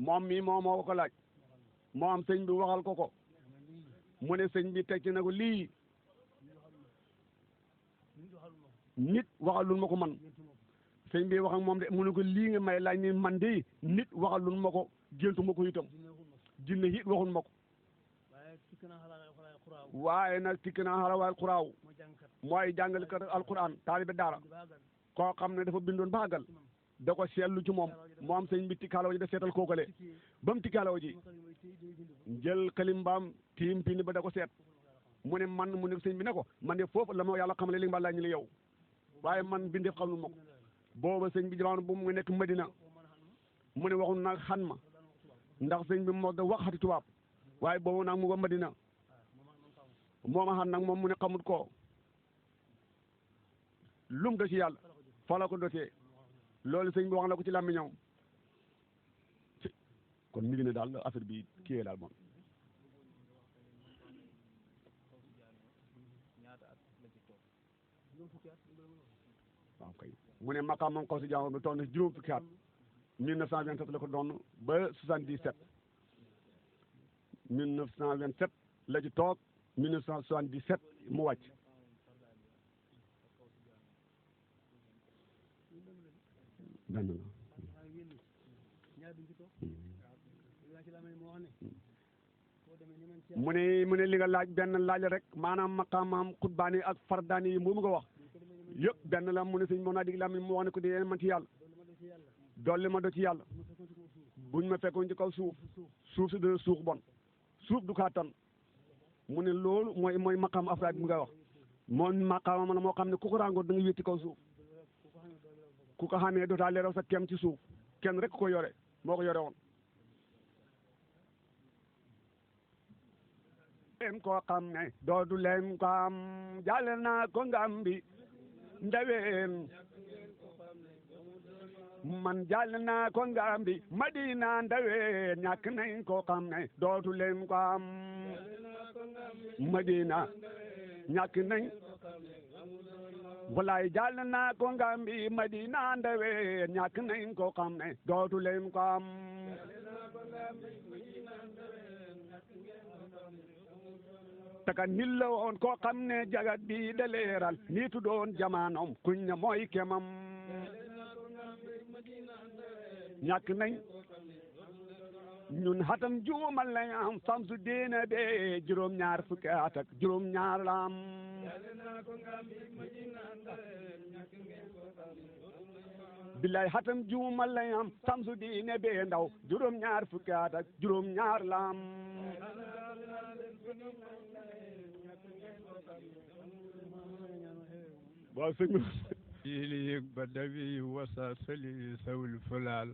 moom mii moo ko laaj moo am sëñ bi waxal ko mu ne sëñ bi teg ci na ko lii nit waxalul ma ko man sëñ bi wax ak moom de mu ne ko lii nga may laaj ni man de nit waxalul ma ko géntu ma ko itam jinne it waxul ma ko waaye nag tikki naa xalawaal xuraaw mooy jàngalekat alquran taalibe daara koo xam ne dafa bindoon baagal da ko seetlu ci moom am sëñ bi tikkaalaw ji da seetal kookale ba mu tikkaalaw ji jël kalimbaam tiim pini ba da ko seet mu ne sëñ bi ne ko man de foofu la ma yàlla xamale li nga ma laaj ñu la yow waaye man bindeef xam lu ma ko booba sëñ bi jamono bu mu nekk Madina mu ne waxul nag xan ma ndax sëñ bi moo da waxati tubaab waaye boobu nag mu nga Madina mooma xan nag moom mu ne xamut ko lum do ci yàlla fa la ko dotee loolu sëñ bi wax na ko ci làmmiñam kon mi ngi ne daal affaire bi kiyee daal moom waaw kay mu ne maqaam moom xaw si jàngo bi toog na juróom fukki at 1927 la ko doon ba 77 1927 la ci toog 1977 mu wàcc benn la mu ne li nga laaj benn laaj rek maanaam maqaamam xutbaani ak fardaani yi moomu nga wax yëpp benn la mu ne sëñ moom naa dig la mu wax ne ko di man ci yàlla dolli ma do ci yàlla buñ ma fekkoon ci kaw suuf si dana suux bon suuf du kaattan mu ne loolu mooy maqaam afraad bi nga wax moom maqaama la moo xam ne ku ko ràngoo da nga wéet ci kaw suuf ku ko xamee dootaa leeraw sa kem ci suuf kenn rek ko yore moo ko yore woon leen koo xam ne doodu leen ko am jàlle naa ko ngam bi ndaween man jàll naa ko ngam bi Madina ndaween ñàkk nañ koo xam ne doodu leen ko am Madina ñàkk nañ walaay jàll naa ko ngam bi Madina ndaween ñàkk nañ koo xam ne doodu leen ko am taka nit la woon koo xam ne jagat bi da leeral nitu doon jamaanom kuñ ne mooy kemam ñàkk nañ ñun xatam juumal lañ am samsu diine be juróom-ñaar fukki at ak juróom-ñaar la am billaay xatam juumal lañ am samsu diine be ndaw juróom-ñaar fukki at ak juróom-ñaar la am waaw sëñ ili yëg ba dawi wasa sali sawul fulaal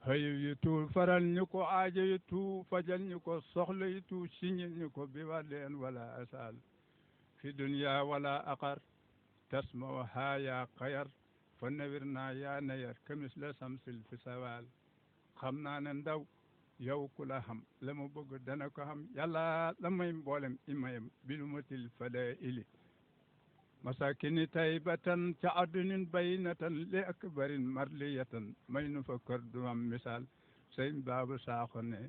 xëyu yu tuul faral ñu ko aajo yu tuu fajal ñu ko soxla yu tuu siñil ñu ko bi wadeen wala asal fi dunya wala aqar tasma haaya xayar fa nawir naa yaa nayar kamis la samsil fi sawal xam naa ne ndaw yow ku la xam la ma bëgg dana ko xam yàlla la may mboolem imayam bilumatil fada ili masakini taybatan ca addunin baynatan li akbarin marliyatan may nu fa kër du am misaal sëñ Baabu Saaxo ne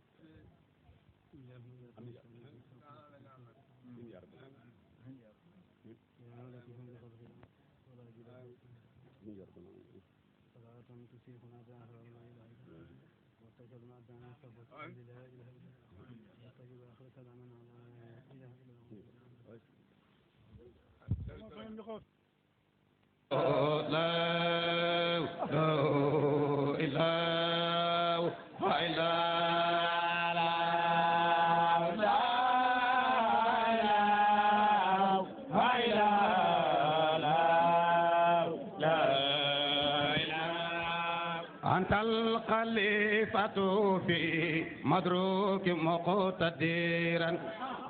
أنت الخليفة في مدروك مقتدرا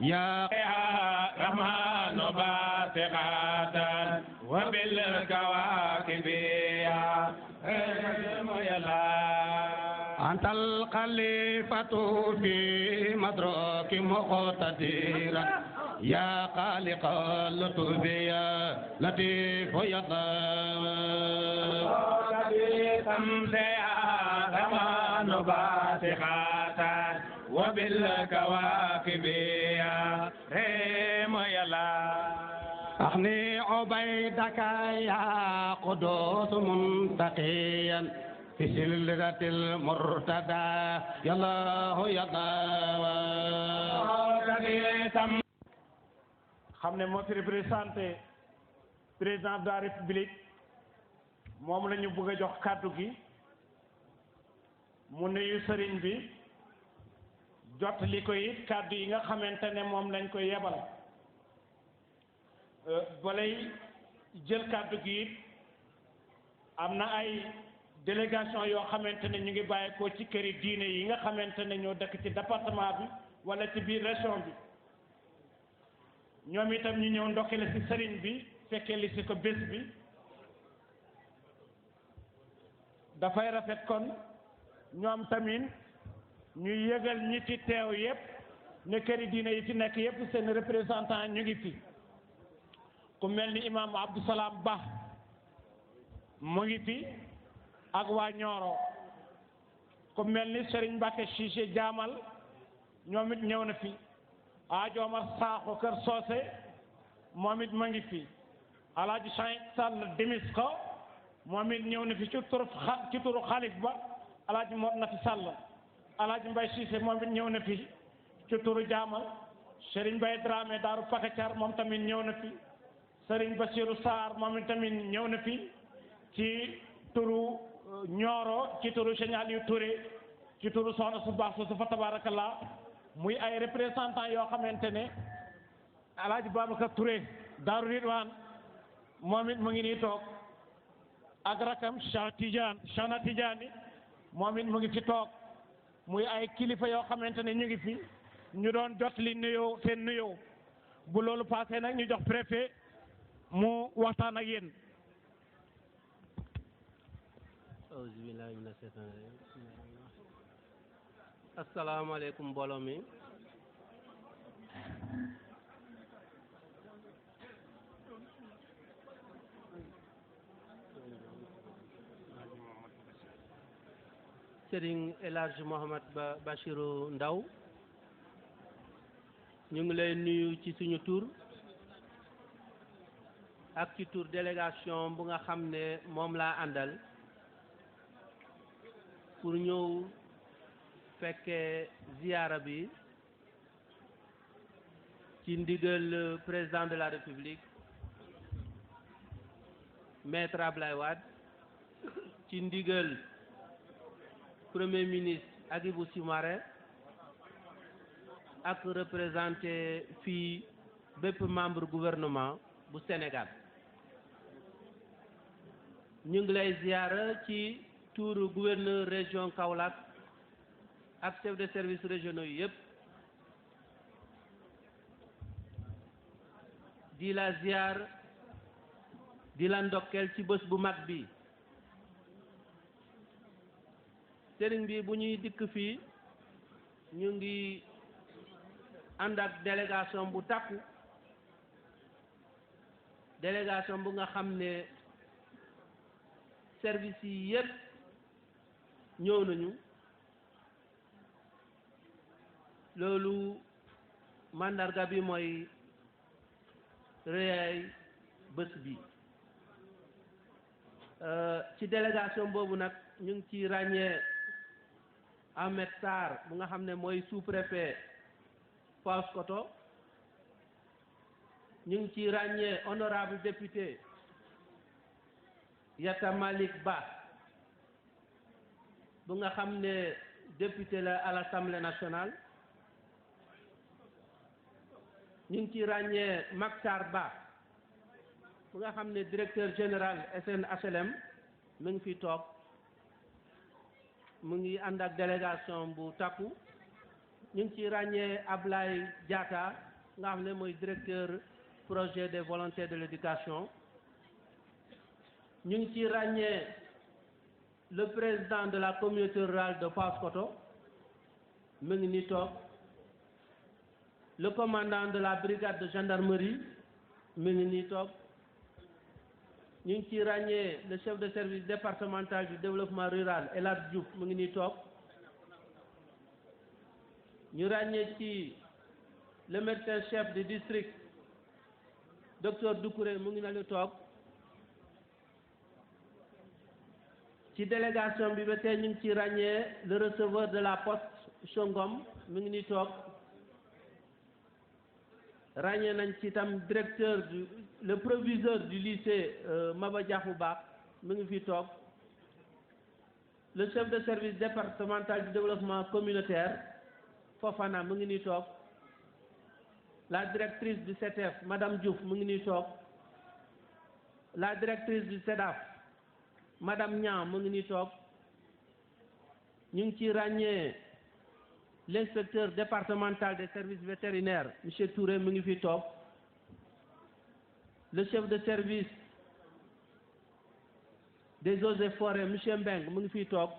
يا رحمن باسقاتا وبالكواكب يا أنت الخليفة في مدروك مقتدرا يا خالق اللطف يا لطيف يا الله باسخات وبالكواكب يا ريم يلا أخني عبيدك يا قدوس منتقيا في سلة المرتدى يا الله يا الله xam ne moo fi représenté président de la république moom la ñu bëgg a jox kàddu gi mu nuyu sëriñ bi jot li ko it kàddu yi nga xamante ne moom lañ koy yebal balay jël kàddu gi it am na ay délégation yoo xamante ne ñu ngi bàyyeekoo ci këri diine yi nga xamante ne ñoo dëkk ci département bi wala ci biir région bi ñoom itam ñu ñëw ndokkale ci sëriñ bi fekkee li ci ko bés bi dafay rafet kon ñoom tamit ñu yëgal ñi ci teew yépp ne këri diine yi fi nekk yépp seen représentant ñu ngi fi ku mel ni imam Abdou Salam Ba mu ngi fi ak waa Nioro ku mel ni Serigne Mbacke Cissé Jaamal ñoom it ñëw na fi Ajo Omar Sakho Kër Socé moom it ma ngi fi Alaaji Saïd Sall Demis ko moom it ñëw na fi ci turu xalif ba Alaaji Mor na fi Sall Alaaji Mbay Cissé moom it ñëw na fi ci turu Jaamal Serigne Mbaye Dramé Daaru Pakacar moom tamit ñëw na fi Serigne Bassirou Sarr moom it tamit ñëw na fi ci turu Nioro ci turu Serigne Aliou Touré ci turu soxna su baax su fa tabarakallah muy ay représentant yoo xamante ne Alaaji Babacar Touré Daaru Ridwaan moom it mu ngi nii toog ak rakam Chana Tidiane moom it mu ngi fi toog muy ay kilifa yoo xamante ne ñu ngi fi ñu doon jot li nuyoo seen nuyoo bu loolu passé nag ñu jox préfet mu waxtaan ak yéen. asalaamaaleykum mbooloo mi Serigne El Hadj Mohamed Bachirou Ndaw ñu ngi lay nuyu ci suñu tur ak ci tur délégation bu nga xam ne moom laa àndal pour ñëw fekkee ziyaara bi ci ndigal président de la république maître Ablaye Wade ci ndigal premier ministre Hadjibou Soumaré ak représenté fii bépp membre gouvernement bu Sénégal ñu ngi lay ziyaara ci tuuru gouverneur région Kaolack ak chef de service régionaux yi yëpp di la ziar di la ndokkel ci bés bu mag bi sëriñ bi bu ñuy dikk fii ñu ngi ànd ak délégation bu takku délégation bu nga xam ne service yi yëpp ñëw nañu loolu mandarga bi mooy réyaay bés bi ci délégation boobu nag ñu ngi ci ràññee Ahmed Sarr bu nga xam ne mooy sous-préfet Paoskoto ñu ngi ci ràññee honorable député Yatta Malik Ba bu nga xam ne député la à l'Assemblée nationale ñu ngi ci ràññee Maktar Ba bu nga xam ne directeur général SNHLM mu ngi fi toog mu ngi ànd ak délégation bu takku ñu ngi ci ràññee Ablaye Diatta nga xam ne mooy directeur projet des volontaires de l'éducation ñu ngi ci ràññee le président de la communauté rurale de Paoskoto mu ngi ni toog le commandant de la brigade de gendarmerie mu ngi nii toog ñu ngi ci ràññee le chef de service départemental du développement rural El Hadj Diouf mu ngi nii toog ñu ràññee ci le médecin chef du district docteur Doucouré mu ngi na lu toog ci délégation bi ba tey ñu ngi ci ràññee le receveur de la poste Chongom mu ngi ni toog ràññee nañ ci tam directeur du le proviseur du lycée Maba Diakhou Ba mu ngi fi toog le chef de service départemental du développement communautaire Fofana mu ngi ni toog la directrice du CETEF madame Diouf mu ngi ni toog la directrice du SEDAF madame Niang mu ngi ni toog ñu ngi ci ràññee l'inspecteur départemental des services vétérinaires monsieur Touré mu ngi fi toog le chef de service des eaux et forêts monsieur Mbeng mu ngi fi toog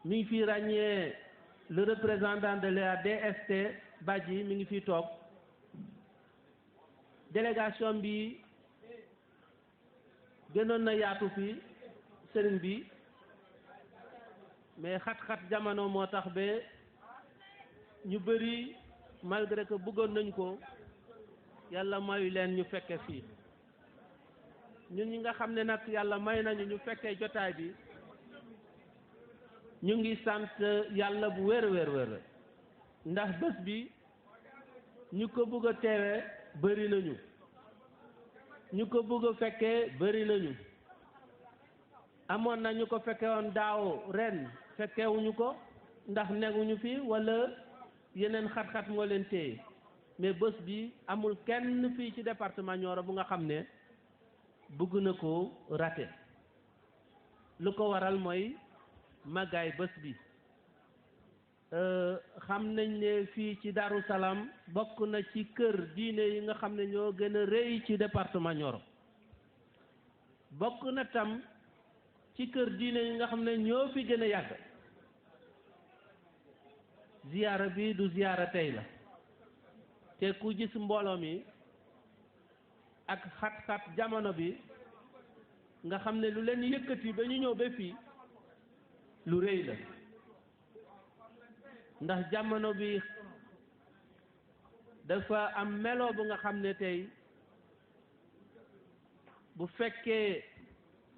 mi ngi fi ràññee le représentant de la DST Badji mi ngi fi toog délégation bi gënoon na yaatu fi sëriñ bi mais xat-xat jamono moo tax ba ñu bëri malgré que bëggoon nañ ko yàlla mayu leen ñu fekke fii ñun ñi nga xam ne nag yàlla may nañu ñu fekkee jotaay bi ñu ngi sant yàlla bu wér ndax bés bi ñu ko bëgg a teewe bëri nañu ñu ko bëgg a fekkee bëri nañu amoon na ñu ko fekke woon daaw ren fekkewuñu ko ndax neguñu fi wala yeneen xat-xat moo leen téye mais bés bi amul kenn fii ci département Nioro bu nga xam ne bëgg na ko raté lu ko waral mooy màggaay bés bi xam nañ ne fii ci Darou Salam bokk na ci kër diine yi nga xam ne ñoo gën a rëy ci département Nioro bokk na tam ci kër diine yi nga xam ne ñoo fi gën a yàgg ziyaara bi du ziyaara tey la te ku gis mbooloo mi ak xat-xat jamono bi nga xam ne lu leen yëkkati ba ñu ñëw ba fii lu rëy la ndax jamono bi dafa am melo bu nga xam ne tey bu fekkee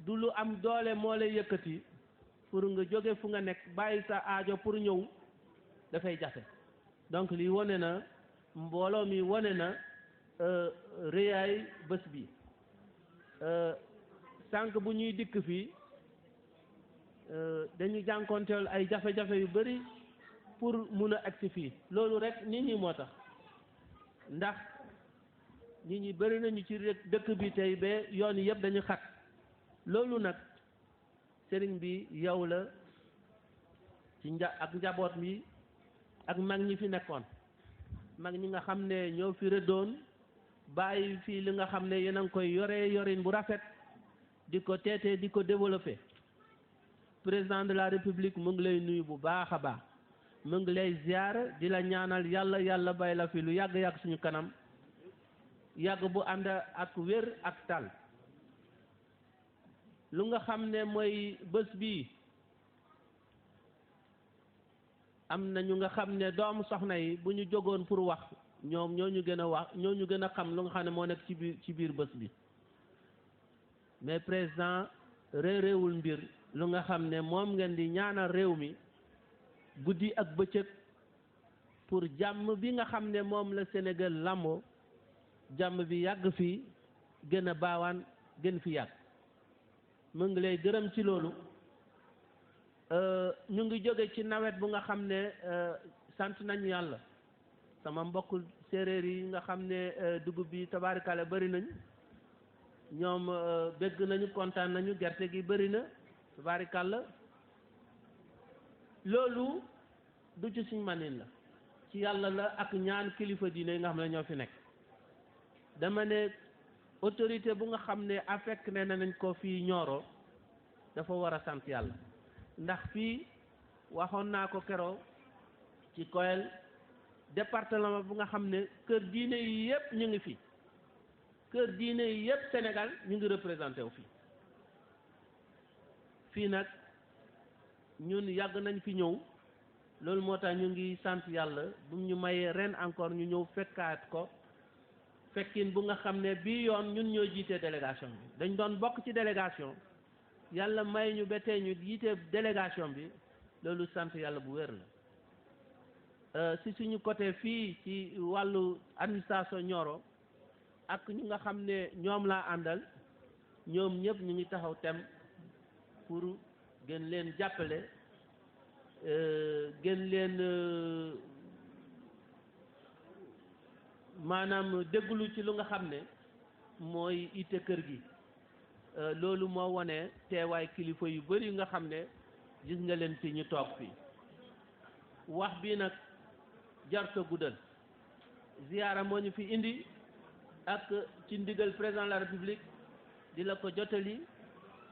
du lu am doole moo lay yëkkati pour nga jóge fu nga nekk bàyyi sa aajo pour ñëw dafay jafe donc lii wone na mbooloo mi wone na rëyaay bés bi sànq bu ñuy dikk fii dañu jànkonteel ay jafe-jafe yu bari pour mun a agsi fii loolu rek nit ñi moo tax ndax nit ñi bari nañu ci dëkk bi tey ba yoon yëpp dañu xat loolu nag sëriñ bi yow la ci ak njaboot mi ak mag ñi fi nekkoon mag ñi nga xam ne ñoo fi rëddoon bàyyi fii li nga xam ne yéen a ngi koy yorin bu rafet di ko teete di ko développé président de la république mu ngi lay nuyu bu baax a baax mu ngi lay ziar di la ñaanal yàlla bay la fi lu yàgg-yàgg suñu kanam yàgg bu ànd ak wér ak tal lu nga xam ne mooy bés bi am na ñu nga xam ne doomu soxna yi bu ñu jógoon pour wax ñoom ñoo ñu gën a wax ñoo ñu gën a xam lu nga xam ne moo nekk ci biir bés bi mais président réewul mbir lu nga xam ne moom ngeen di ñaanal réew mi guddi ak bëccëg pour jàmm bi nga xam ne moom la Sénégal làmboo jàmm bi yàgg fii gën a baawaan gën fi yàgg mu ngi lay gërëm ci loolu ñu ngi jóge ci nawet bu nga xam ne sant nañu yàlla sama mbokk séeréer yi nga xam ne dugub bi tabaarikale bari nañ ñoom bégg nañu kontaan nañu gerte gi bari na tabaarikàlla loolu du ci suñ manin la ci yàlla la ak ñaan kilifa diine yi nga xam ne ñoo fi nekk dama ne autorité bu nga xam ne affecté ne nañ ko fii Nioro dafa war a sant yàlla ndax fii waxoon naa ko keroo ci Koyel département bu nga xam ne kër diine yi yëpp ñu ngi fi kër diine yi yëpp Sénégal ñu ngi représenté wu fii nag ñun yàgg nañ fi ñëw loolu moo tax ñu ngi sant yàlla bu ñu mayee ren encore ñu ñëw fekkaat ko fekkin bu nga xam ne bii yoon ñun ñoo jiite délégation bi dañ doon bokk ci délégation yàlla may ñu ba tey ñu jiite délégation bi loolu sant yàlla bu wér la si suñu côté fii ci wàllu administration Nioro ak ñu nga xam ne ñoom laa àndal ñoom ñëpp ñu ngi taxaw tem pour gën leen jàppale gën leen maanaam déglu ci lu nga xam ne mooy ite kër gi loolu moo wone teewaay kilifa yu bari yu nga xam ne gis nga leen fi ñu toog fii wax bi nag jarta guddal ziyaara moo ñu fi indi ak ci ndigal président de la république di la ko jotali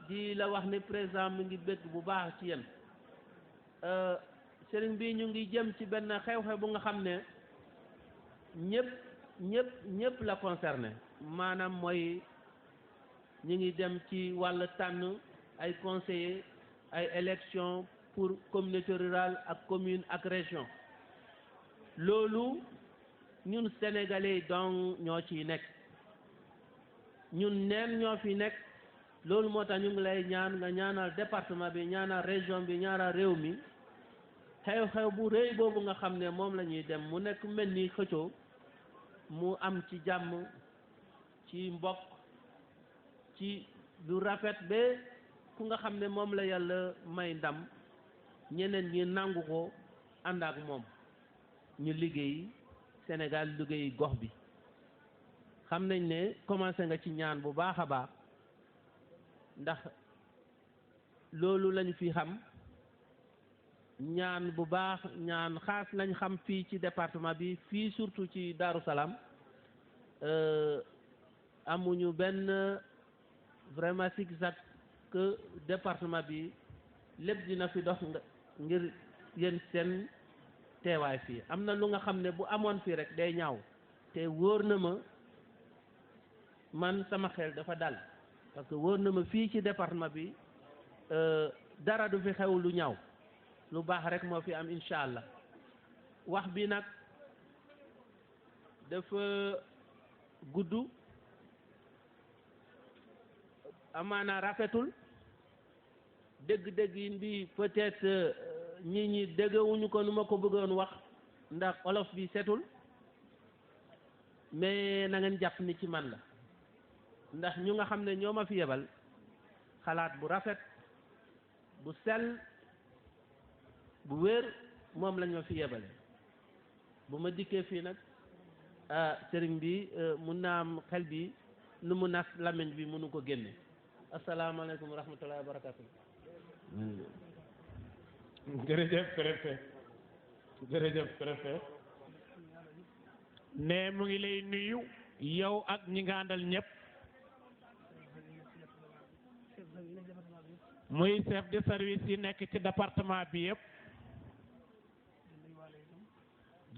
di la wax ne président mu ngi bëgg bu baax ci yéen sëriñ bi ñu ngi jëm ci benn xew-xew bu nga xam ne ñëpp la concerné maanaam mooy ñu ngi dem ci wàll tànn ay conseillers ay élections pour communauté rurale ak commune ak région loolu ñun sénégalais donc ñoo ciy nekk ñun neen ñoo fi nekk loolu moo tax ñu ngi lay ñaan nga ñaanal département bi ñaanal région bi ñaanal réew mi xew-xew bu rëy boobu nga xam ne moom la ñuy dem mu nekk mel ni xëccoo mu am ci jàmm ci mbokk ci lu rafet ba ku nga xam ne moom la yàlla may ndam ñeneen ñi nangu ko ànd ak moom ñu liggéey Sénégal liggéey gox bi xam nañ ne commencé nga ci ñaan bu baax a baax ndax loolu lañu fi xam ñaan bu baax ñaan xaas lañ xam fii ci département bi fii surtout ci Darou Salam amuñu benn vraiment zigzag que département bi lépp dina fi dox ngir yéen seen teewaay fii am na lu nga xam ne bu amoon fii rek day ñaaw te wóor na ma man sama xel dafa dal parce que wóor na ma fii ci département bi dara du fi xew lu ñaaw lu baax rek moo fi am incha allah wax bi nag dafa gudd amaana rafetul dégg-dégg yi bi peut-être ñi déggewuñu ko nu ma ko bëggoon wax ndax olof bi setul mais na ngeen jàpp ni ci man la ndax ñu nga xam ne ñoo ma fi yebal xalaat bu rafet bu sell bu wér moom lañ ma fi yebale bu ma dikkee fii nag sëriñ bi mun naa am xel bi nu mu nas lamiñ bi mënu ko génne asalaamaaleykum wa rahmatullahi wa barakatu jërëjëf préfet ne mu ngi lay nuyu yow ak ñi nga àndal ñëpp muy chef de service yi nekk ci département bi yëpp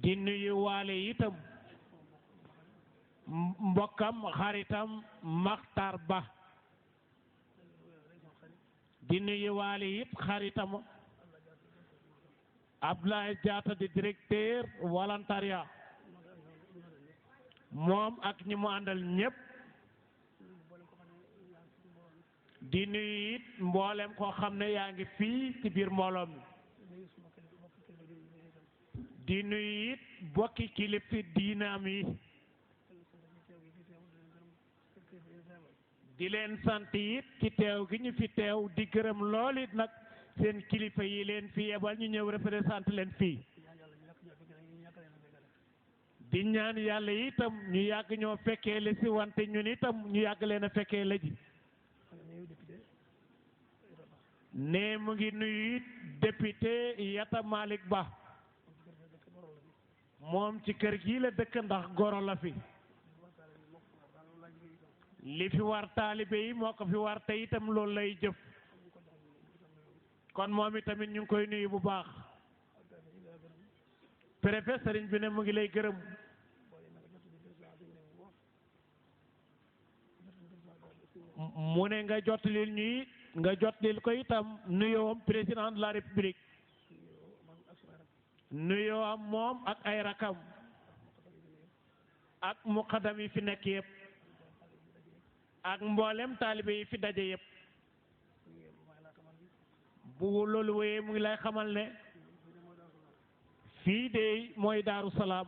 di nuyu waale itam mbokkam xaritam Makhtar Ba di nuyu waale it xaritam Abdoulaye Diatta di directeur volontariat moom ak ñi mu àndal ñëpp di nuyu it mboolem koo xam ne yaa ngi fii ci biir mbooloo mi di nuyu it bokki kilifa diinaam yi di leen sant it ci teew gi ñu fi teew di gërëm lool it nag seen kilifa yi leen fi yebal ñu ñëw représenté leen fii di ñaan yàlla itam ñu yàgg ñoo fekkee la si wante ñun itam ñu yàgg leen a fekkee la ji ne mu ngi nuyu it député Yatta Malick Ba moom ci kër gi la dëkk ndax goro la fi li fi war taalibe yi moo ko fi war te itam loolu lay jëf kon moom itamit ñu ngi koy nuyu bu baax préfet sëriñ bi ne mu ngi lay gërëm mu ne nga jottalil ñuy nga jottalil ko itam nuyoom président de la république nuyoo am moom ak ay rakam ak muqaddam yi fi nekk yëpp ak mboolem taalibe yi fi daje yëpp bu loolu wéyee mu ngi lay xamal ne fii de mooy Daaru Salaam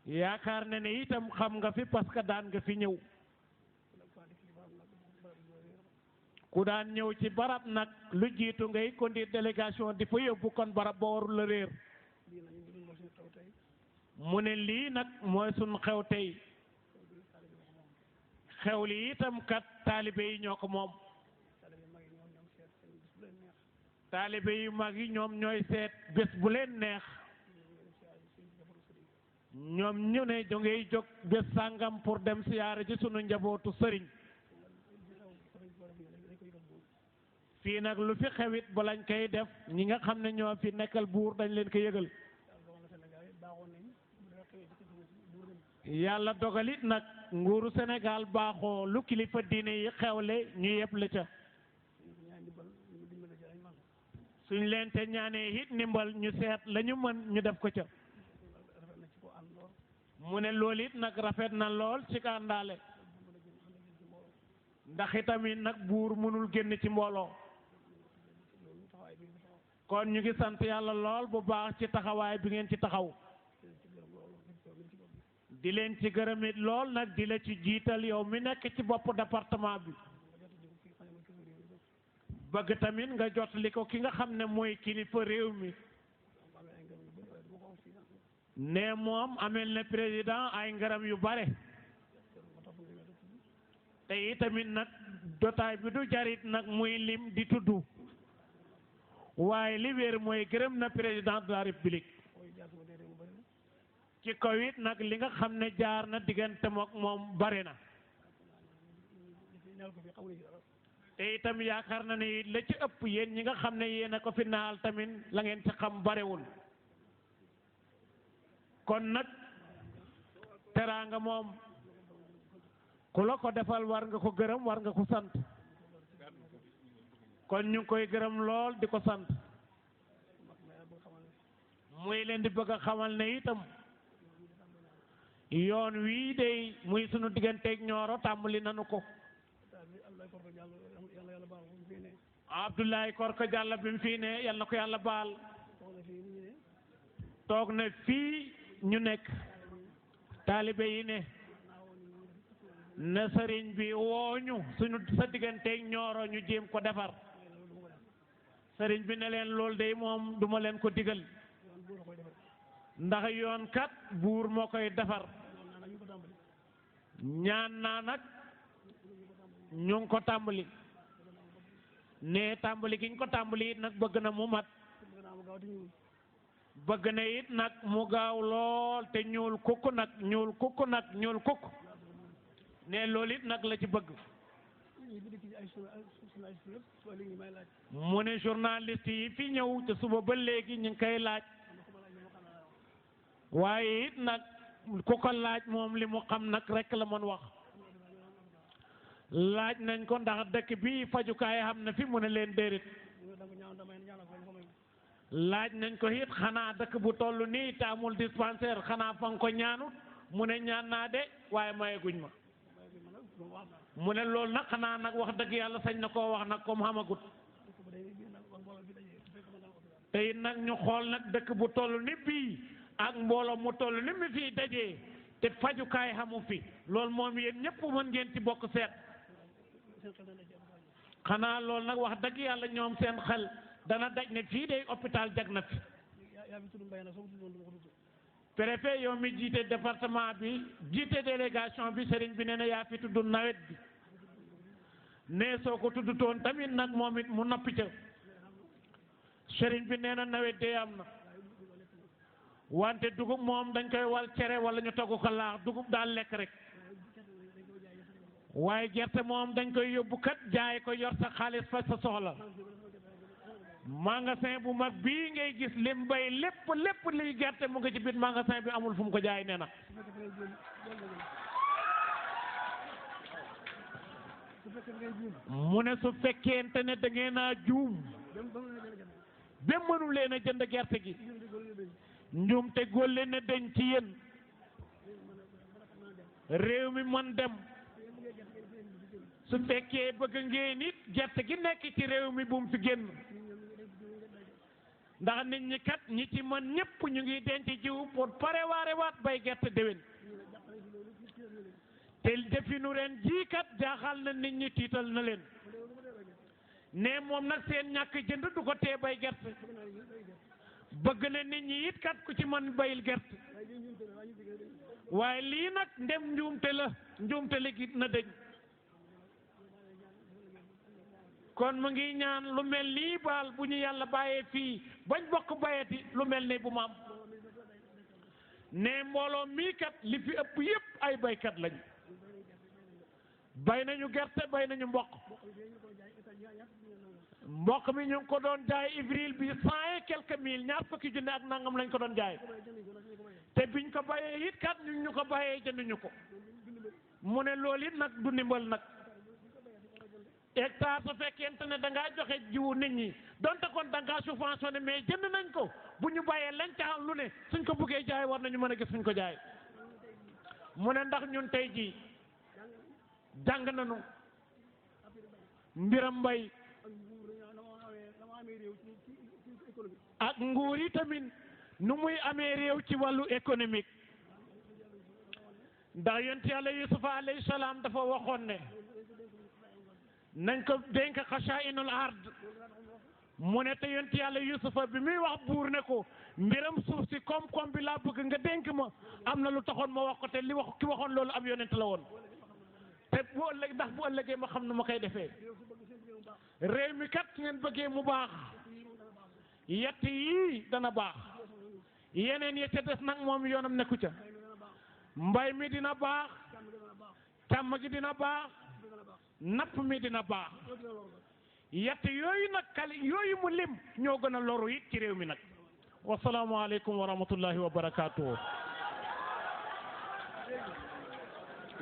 yaakaar na ne itam xam nga fi parce que daan nga fi ñëw ku daan ñëw ci barab nag lu jiitu ngay conduire délégation di fa yóbbu kon barab ba warul la réer mu ne lii nag mooy suñ xew tey xew li itam kat taalibe yi ñoo ko moom taalibe yu mag yi ñoom ñooy seet bés bu leen neex ñoom ñu ne da ngay jóg bés sàngam pour dem siyaare ci sunu njabootu sëriñ fii nag lu fi xewit ba lañ koy def ñi nga xam ne ñoo fi nekkal buur dañ leen ko yëgal yàlla dogalit nag nguuru Sénégal baaxoo lu kilifa diine yi xewle ñu yëpp la ca suñ leen te ñaanee it ndimbal ñu seet la ñu mën ñu def ko ca mu ne loolu it nag rafet na lool ci kàndaale ndax itamit nag buur mënul génn ci mbooloo kon ñu ngi sant yàlla lool bu baax ci taxawaay bi ngeen ci taxaw di leen ci gërëmit lool nag di la ci jiital yow mi nekk ci bopp département bi bëgg tamit nga jotali ko ki nga xam ne mooy kilifa réew mi ne moom amel na président ay ngërëm yu bare te itamit nag jotaay bi du jarit nag muy lim di tudd waaye li wéer mooy gërëm na président de la république ci kaw it nag li nga xam ne jaar na diggante moom bare na te itam yaakaar na ne la ci ëpp yéen ñi nga xam ne yéen a ko fi naal tamit la ngeen ci xam barewul kon nag teraanga moom ku la ko defal war nga ko gërëm war nga ko sant kon ñu ngi koy gërëm lool di ko sant muy leen di bëgg a xamal ne itam yoon wii de muy sunu digganteeg Nioro tàmbali nanu ko Abdoulaye Korka Diallo bi mu fii ne yal na ko yàlla baal toog na fii ñu nekk taalibe yi ne na sëriñ bi wooñu suñu sa digganteeg Nioro ñu jéem ko defar sëriñ bi ne leen loolu de moom duma leen ko digal ndax yoon kat buur moo koy defar ñaan naa nag ñu ngi ko tàmbali ne tàmbali gi ñu ko tàmbali it nag bëgg na mu mat bëgg na it nag mu gaaw lool te ñuul kukk nag ñuul kukk ne loolu it nag la ci bëgg mu ne journaliste yi fi ñëw te suba ba léegi ñu ngi koy laaj waaye it nag ku ko laaj moom li mu xam nag rek la mën wax laaj nañ ko ndax dëkk bi fajukaay xam na fi mu ne leen déedéet laaj nañ ko it xanaa dëkk bu toll nii te amul dispensaire xanaa fa nga ko ñaanut mu ne ñaan naa de waaye mayeguñ ma mu ne loolu nag xanaa nag wax dëgg yàlla sañ na koo wax nag comme xamagut te it nag ñu xool nag dëkk bu toll ni bii ak mbooloo mu toll ni mi fii dajee te fajukaay xamu fi loolu moom yéen ñëpp mën ngeen ci bokk seet xanaa loolu nag wax dëgg yàlla ñoom seen xel dana daj ne fii de hôpital jag na fi préfet yow mi jiite département bi jiite délégation bi sëriñ bi nee na yaa fi tudd nawet bi ne soo ko tudd toon tamit nag moom it mu noppi ca sëriñ bi nee na nawet de am na wante dugub moom dañ koy wal cere wala ñu togg ko laax dugub daal lekk rek waaye gerte moom dañ koy yóbbu kat jaay ko yor sa xaalis fa sa soxla magasin bu mag bii ngay gis lim bay lépp liy gerte mu nga ci biir magasin bi amul fu mu ko jaay nee na mu ne su fekkente ne da ngeen a juum ba mënu leen a jënd gerte gi njuumte gólle na deñ ci yéen réew mi mën dem su fekkee bëgg ngeen it gerte gi nekk ci réew mi bu mu fi génn ndax nit ñi kat ñi ci mën ñëpp ñu ngi denc jiw pour waat bay gerte déwén te definu ren jii kat jaaxal na nit ñi tiital na leen ne moom nag seen ñàkk jënd du ko tee bay gerte bëgg na nit ñi it kat ku ci mën bayil gerte waaye lii nag ndem njuumte la gi na dëñ kon mu ngi ñaan lu mel nii baal bu ñu yàlla bàyyee fii bañ bokk bayeti lu mel ni bu ma am ne mbooloo mii kat li fi ëpp yëpp ay baykat lañ bay nañu gerte bay nañu mboq mi ñu ngi ko doon jaay ivril bi 100 et quelques mille ñaar fukki junne ak nangam lañ ko doon jaay te biñ ko bayee it kat ñu ko bayee jënduñu ko mu ne loolu it nag du ndimbal nag hectare su fekkente ne da ngaa joxe jiwu nit ñi donte kon da ngaa subventionné mais jënd nañ ko bu ñu bàyyee lañ ca am lu ne suñ ko buggee jaay war nañu mën a gis suñ ko jaay mu ne ndax ñun tey jii jàng nañu mbiram mbay ak nguur yi tamit nu muy amee réew ci wàllu économique ndax yonent yàlla yusufa alayhi salaam dafa waxoon ne nañ ko dénk xasaa'inul ard mu ne te yonent yàlla yusufa bi muy wax buur ne ko mbiram suuf si koom-koom bi laa bëgg nga dénk ma am na lu taxoon ma wax ko te ki waxoon loolu ab yonent la woon te bu ëllëg ndax bu ëllëgee ma xam ne ma koy defee réew mi kat ngeen bëggee mu baax yett yii dana baax yeneen yi ca des nag moom yoonam nekku ca mbay mi dina baax càmm gi dina baax napp mi dina baax yett yooyu nag yooyu mu lim ñoo gën a loru it ci réew mi nag wasalaamu aleykum wa rahmatullahi wa barakaatu.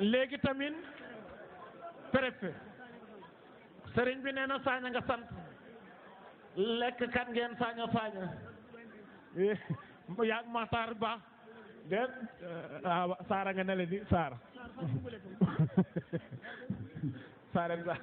léegi tamit préfet sëriñ bi nee na saaña nga sant lekk kat ngeen saaña yaag Matar Ba den Saara nga ne le di Saara Saara sa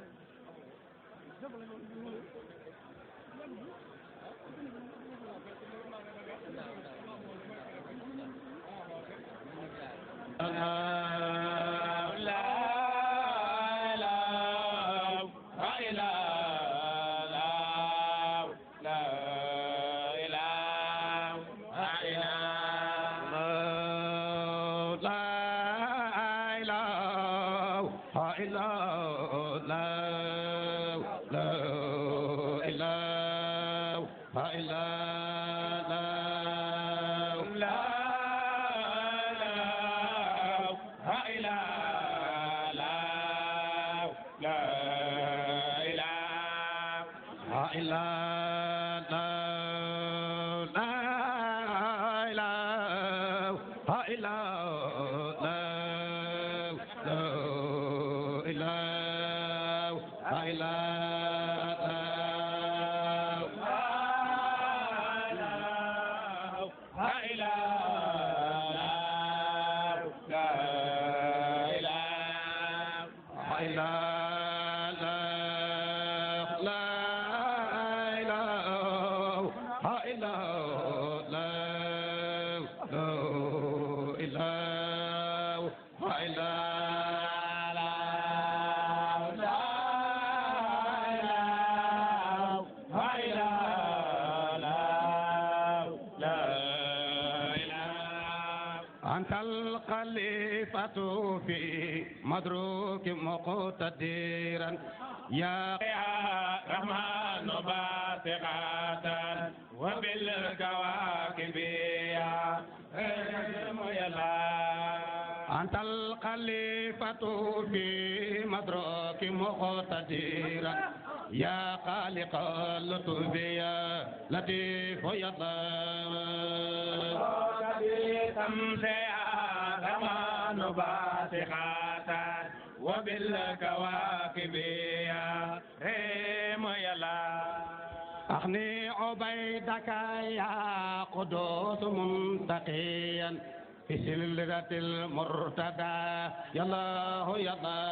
في مدروك مقتدرا يا رحمن باسقاتا وبالكواكب يا أنت الخليفة في مدروك مقتدرا يا خالق اللطف يا لطيف يا الله باسقاتا وبالكواكب يا ريم يلا أخني عبيدك يا قدوس منتقيا في سلة المرتدى يا الله يا الله